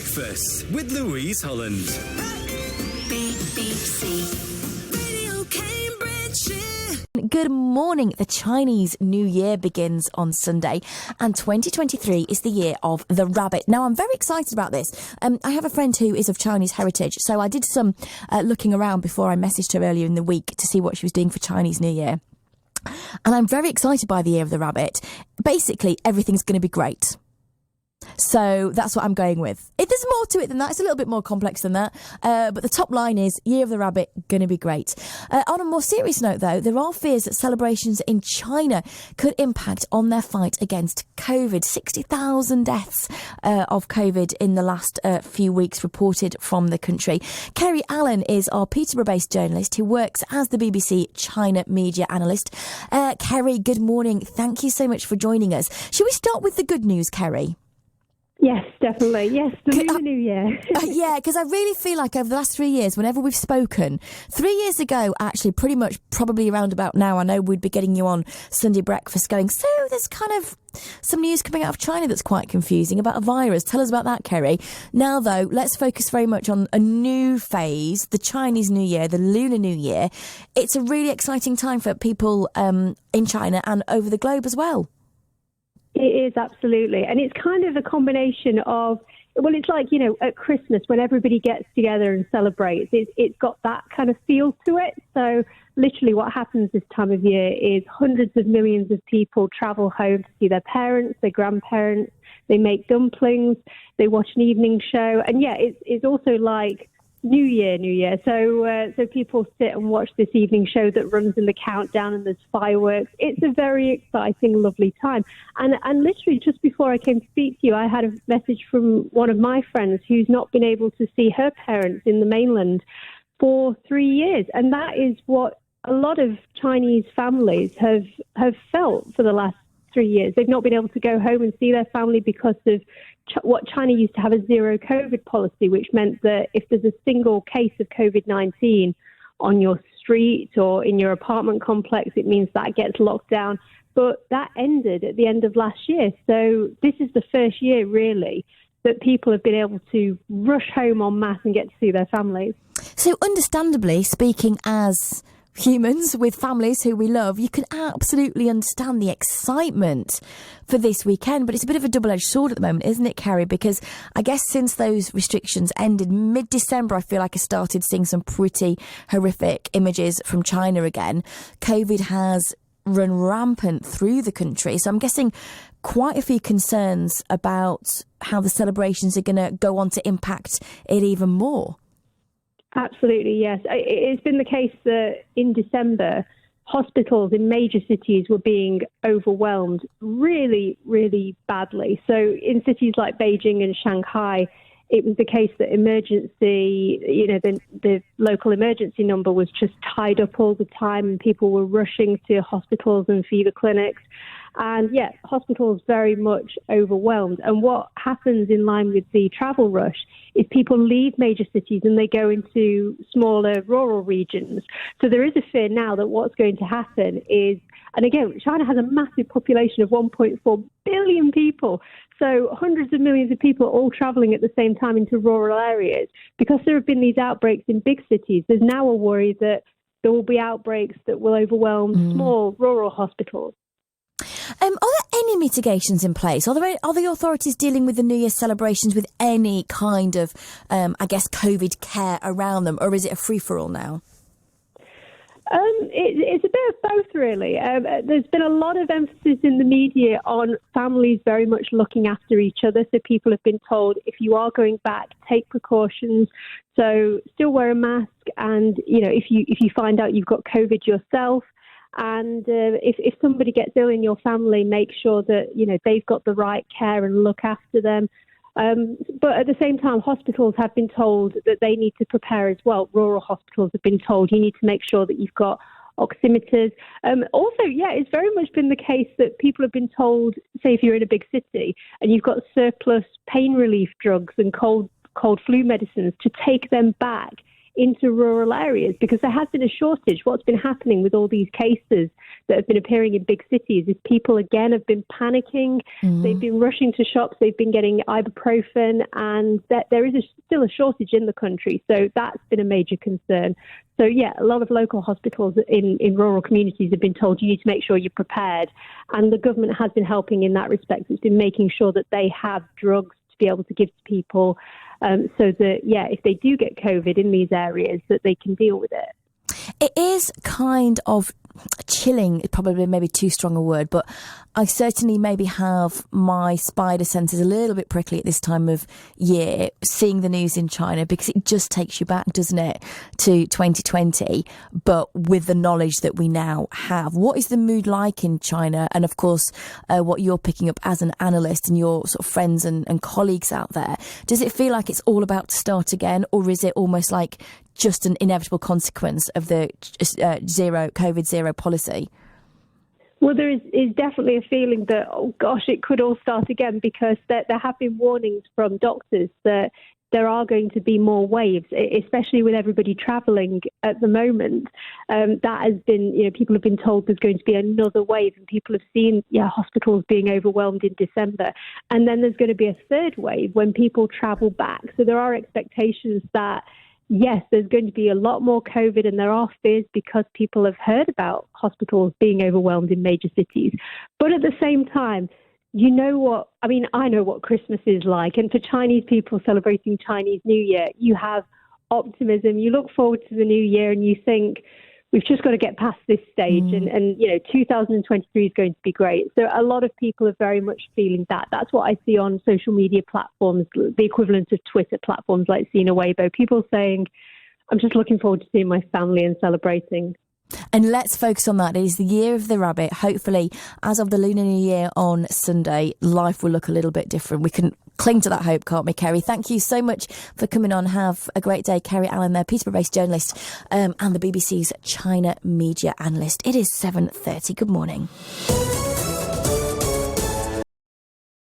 Breakfast with Louise Holland. BBC Radio Cambridgeshire. Good morning. The Chinese New Year begins on Sunday, and 2023 is the year of the rabbit. Now, I'm very excited about this. I have a friend who is of Chinese heritage, so I did some looking around before I messaged her earlier in the week to see what she was doing for Chinese New Year. And I'm very excited by the year of the rabbit. Basically, everything's going to be great. So that's what I'm going with. If there's more to it than that, it's a little bit more complex than that. But the top line is Year of the Rabbit, going to be great. On a more serious note, though, there are fears that celebrations in China could impact on their fight against COVID. 60,000 deaths of COVID in the last few weeks reported from the country. Kerry Allen is our Peterborough-based journalist who works as the BBC China media analyst. Kerry, good morning. Thank you so much for joining us. Shall we start with the good news, Kerry? Yes, definitely. Yes, the Lunar New Year. Yeah, because I really feel like over the last 3 years, whenever we've spoken, 3 years ago, actually, pretty much probably around about now, I know we'd be getting you on Sunday breakfast going, so there's kind of some news coming out of China that's quite confusing about a virus. Tell us about that, Kerry. Now, though, let's focus very much on a new phase, the Chinese New Year, the Lunar New Year. It's a really exciting time for people in China and over the globe as well. It is, absolutely. And it's kind of a combination of, well, it's like, you know, at Christmas when everybody gets together and celebrates, it's got that kind of feel to it. So literally what happens this time of year is hundreds of millions of people travel home to see their parents, their grandparents. They make dumplings, they watch an evening show. And yeah, it's also like New Year. So people sit and watch this evening show that runs in the countdown and there's fireworks. It's a very exciting, lovely time. And literally just before I came to speak to you, I had a message from one of my friends who's not been able to see her parents in the mainland for 3 years. And that is what a lot of Chinese families have felt for the last 3 years. They've not been able to go home and see their family because of what China used to have a zero COVID policy, which meant that if there's a single case of COVID-19 on your street or in your apartment complex, it means that gets locked down. But that ended at the end of last year. So this is the first year, really, that people have been able to rush home en masse and get to see their families. So understandably, speaking as humans with families who we love, you can absolutely understand the excitement for this weekend, but it's a bit of a double-edged sword at the moment, isn't it, Kerry? Because I guess since those restrictions ended mid-December, I feel like I started seeing some pretty horrific images from China again. COVID has run rampant through the country, so I'm guessing quite a few concerns about how the celebrations are going to go on to impact it even more. Absolutely, yes. It's been the case that in December, hospitals in major cities were being overwhelmed really, really badly. So in cities like Beijing and Shanghai, it was the case that emergency, you know, the local emergency number was just tied up all the time and people were rushing to hospitals and fever clinics. And yeah, hospitals very much overwhelmed. And what happens in line with the travel rush is people leave major cities and they go into smaller rural regions. So there is a fear now that what's going to happen is, and again, China has a massive population of 1.4 billion people. So hundreds of millions of people all traveling at the same time into rural areas. Because there have been these outbreaks in big cities, there's now a worry that there will be outbreaks that will overwhelm small rural hospitals. Are there any mitigations in place? Are the authorities dealing with the New Year celebrations with any kind of, COVID care around them, or is it a free-for-all now? It's a bit of both, really. There's been a lot of emphasis in the media on families very much looking after each other. So people have been told, if you are going back, take precautions. So still wear a mask, and if you find out you've got COVID yourself. And if somebody gets ill in your family, make sure that, they've got the right care and look after them. But at the same time, hospitals have been told that they need to prepare as well. Rural hospitals have been told you need to make sure that you've got oximeters. It's very much been the case that people have been told, say if you're in a big city and you've got surplus pain relief drugs and cold flu medicines, to take them back into rural areas because there has been a shortage. What's been happening with all these cases that have been appearing in big cities is people again have been panicking. They've been rushing to shops. They've been getting ibuprofen, and there is still a shortage in the country. So that's been a major concern. So, yeah, a lot of local hospitals in rural communities have been told you need to make sure you're prepared. And the government has been helping in that respect. It's been making sure that they have drugs to be able to give to people so that, yeah, if they do get COVID in these areas, that they can deal with it. It is kind of chilling, probably maybe too strong a word, but I certainly maybe have my spider senses a little bit prickly at this time of year, seeing the news in China, because it just takes you back, doesn't it, to 2020, but with the knowledge that we now have. What is the mood like in China? And of course, what you're picking up as an analyst and your sort of friends and colleagues out there, does it feel like it's all about to start again, or is it almost like just an inevitable consequence of the COVID zero policy? Well, there is definitely a feeling that, oh gosh, it could all start again, because there have been warnings from doctors that there are going to be more waves, especially with everybody travelling at the moment. That has been, people have been told there's going to be another wave, and people have seen hospitals being overwhelmed in December. And then there's going to be a third wave when people travel back. So there are expectations that, yes, there's going to be a lot more COVID, and there are fears because people have heard about hospitals being overwhelmed in major cities. But at the same time, I know what Christmas is like. And for Chinese people celebrating Chinese New Year, you have optimism. You look forward to the new year and you think, we've just got to get past this stage. And 2023 is going to be great. So a lot of people are very much feeling that. That's what I see on social media platforms, the equivalent of Twitter platforms like Sina Weibo. People saying, I'm just looking forward to seeing my family and celebrating. And let's focus on that. It is the year of the rabbit. Hopefully, as of the Lunar New Year on Sunday, life will look a little bit different. We can cling to that hope, can't we, Kerry? Thank you so much for coming on. Have a great day. Kerry Allen there, Peterborough-based journalist and the BBC's China media analyst. It is 7:30. Good morning.